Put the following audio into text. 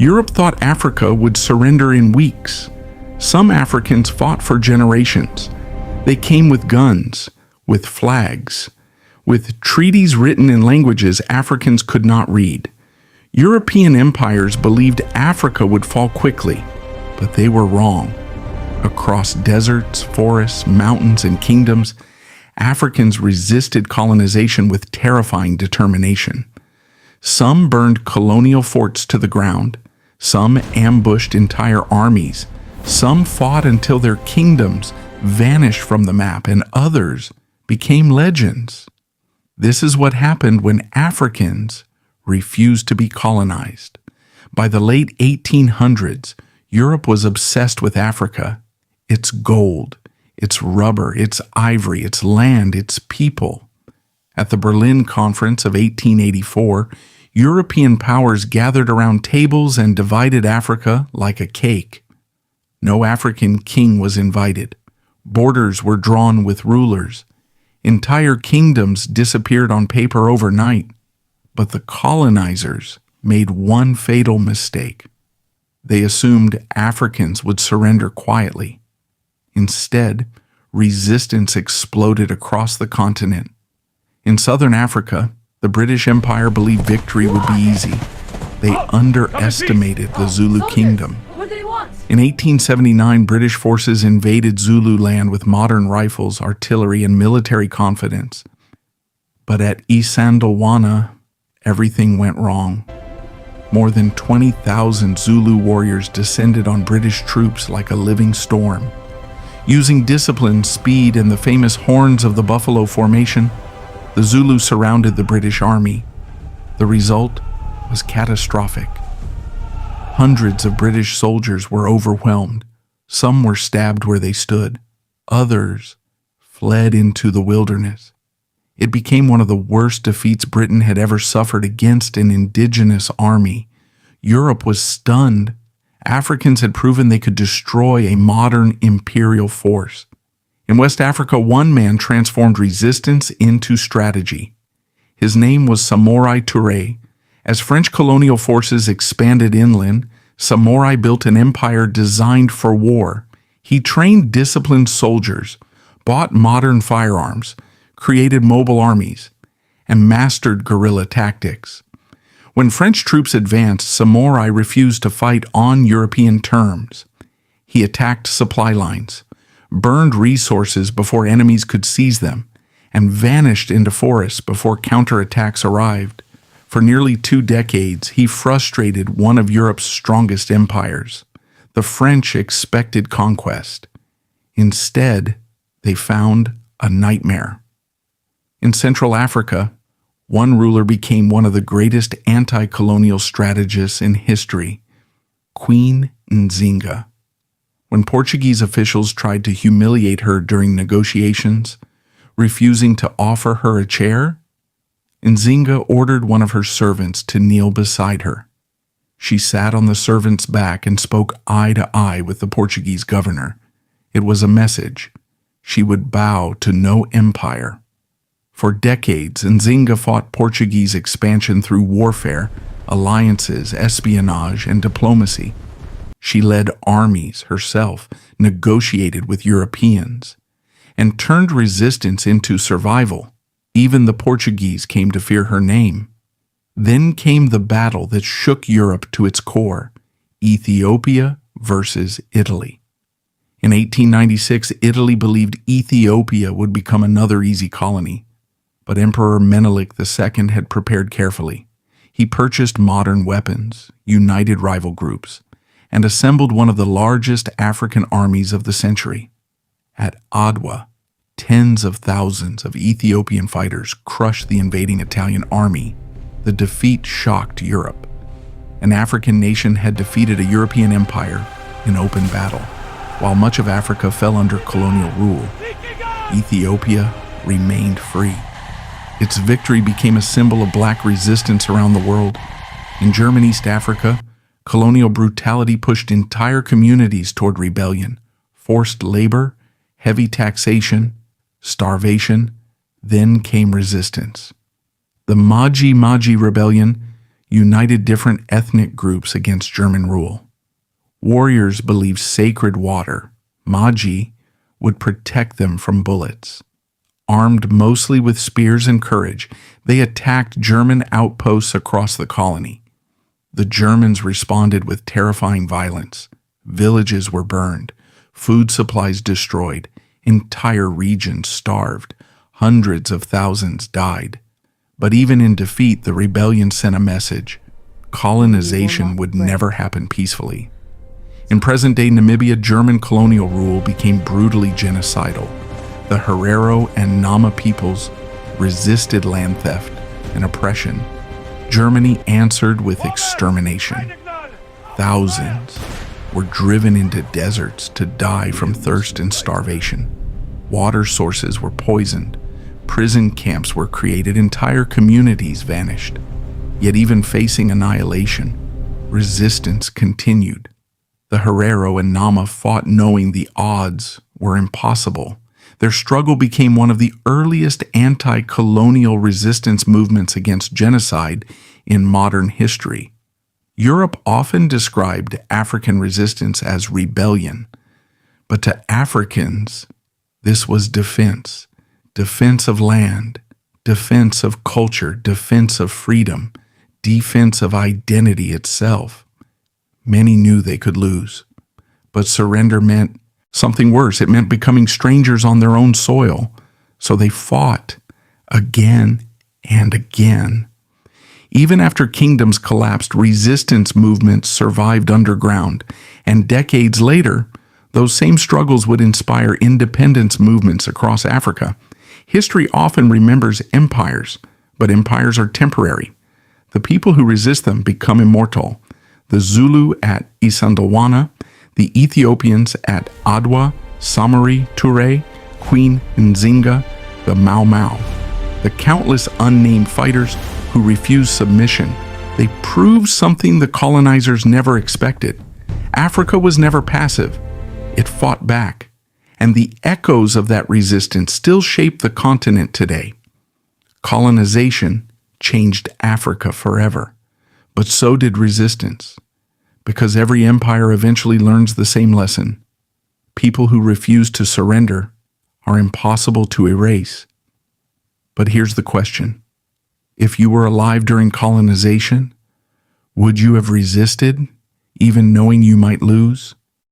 Europe thought Africa would surrender in weeks. Some Africans fought for generations. They came with guns, with flags, with treaties written in languages Africans could not read. European empires believed Africa would fall quickly, but they were wrong. Across deserts, forests, mountains, and kingdoms, Africans resisted colonization with terrifying determination. Some burned colonial forts to the ground. Some ambushed entire armies. Some fought until their kingdoms vanished from the map, and others became legends. This is what happened when Africans refused to be colonized. By the late 1800s, Europe was obsessed with Africa. Its gold, its rubber, its ivory, its land, its people. At the Berlin Conference of 1884, European powers gathered around tables and divided Africa like a cake. No African king was invited. Borders were drawn with rulers. Entire kingdoms disappeared on paper overnight. But the colonizers made one fatal mistake. They assumed Africans would surrender quietly. Instead, resistance exploded across the continent. In southern Africa, the British Empire believed victory would be easy. They underestimated the Zulu kingdom. In 1879, British forces invaded Zulu land with modern rifles, artillery, and military confidence. But at Isandlwana, everything went wrong. More than 20,000 Zulu warriors descended on British troops like a living storm. Using discipline, speed, and the famous horns of the buffalo formation, the Zulu surrounded the British army. The result was catastrophic. Hundreds of British soldiers were overwhelmed. Some were stabbed where they stood. Others fled into the wilderness. It became one of the worst defeats Britain had ever suffered against an indigenous army. Europe was stunned. Africans had proven they could destroy a modern imperial force. In West Africa, one man transformed resistance into strategy. His name was Samouraï Touré. As French colonial forces expanded inland, Samouraï built an empire designed for war. He trained disciplined soldiers, bought modern firearms, created mobile armies, and mastered guerrilla tactics. When French troops advanced, Samouraï refused to fight on European terms. He attacked supply lines, burned resources before enemies could seize them, and vanished into forests before counterattacks arrived. For nearly 2 decades, he frustrated one of Europe's strongest empires. The French expected conquest. Instead, they found a nightmare. In Central Africa, one ruler became one of the greatest anti-colonial strategists in history, Queen Nzinga. When Portuguese officials tried to humiliate her during negotiations, refusing to offer her a chair, Nzinga ordered one of her servants to kneel beside her. She sat on the servant's back and spoke eye to eye with the Portuguese governor. It was a message. She would bow to no empire. For decades, Nzinga fought Portuguese expansion through warfare, alliances, espionage, and diplomacy. She led armies herself, negotiated with Europeans, and turned resistance into survival. Even the Portuguese came to fear her name. Then came the battle that shook Europe to its core, Ethiopia versus Italy. In 1896, Italy believed Ethiopia would become another easy colony. But Emperor Menelik II had prepared carefully. He purchased modern weapons, united rival groups, and assembled one of the largest African armies of the century. At Adwa, tens of thousands of Ethiopian fighters crushed the invading Italian army. The defeat shocked Europe. An African nation had defeated a European empire in open battle. While much of Africa fell under colonial rule, Ethiopia remained free. Its victory became a symbol of black resistance around the world. In German East Africa, colonial brutality pushed entire communities toward rebellion. Forced labor, heavy taxation, starvation, then came resistance. The Maji Maji Rebellion, united different ethnic groups against German rule. Warriors believed sacred water, Magi, would protect them from bullets. Armed mostly with spears and courage, they attacked German outposts across the colony. The Germans responded with terrifying violence. Villages were burned, food supplies destroyed, entire regions starved, hundreds of thousands died. But even in defeat, the rebellion sent a message: colonization would never happen peacefully. In present-day Namibia, German colonial rule became brutally genocidal. The Herero and Nama peoples resisted land theft and oppression. Germany answered with extermination. Thousands were driven into deserts to die from thirst and starvation. Water sources were poisoned. Prison camps were created. Entire communities vanished. Yet even facing annihilation, resistance continued. The Herero and Nama fought knowing the odds were impossible. Their struggle became one of the earliest anti-colonial resistance movements against genocide in modern history. Europe often described African resistance as rebellion, but to Africans, this was defense. Defense of land, defense of culture, defense of freedom, defense of identity itself. Many knew they could lose, but surrender meant something worse. It meant becoming strangers on their own soil. So they fought again and again. Even after kingdoms collapsed, resistance movements survived underground, and decades later, those same struggles would inspire independence movements across Africa. History often remembers empires, but empires are temporary. The people who resist them become immortal. The Zulu at Isandlwana, the Ethiopians at Adwa, Samari Toure, Queen Nzinga, the Mau Mau, the countless unnamed fighters who refused submission. They proved something the colonizers never expected. Africa was never passive. It fought back, and the echoes of that resistance still shape the continent today. Colonization changed Africa forever, but so did resistance, because every empire eventually learns the same lesson. People who refuse to surrender are impossible to erase. But here's the question. If you were alive during colonization, would you have resisted, even knowing you might lose?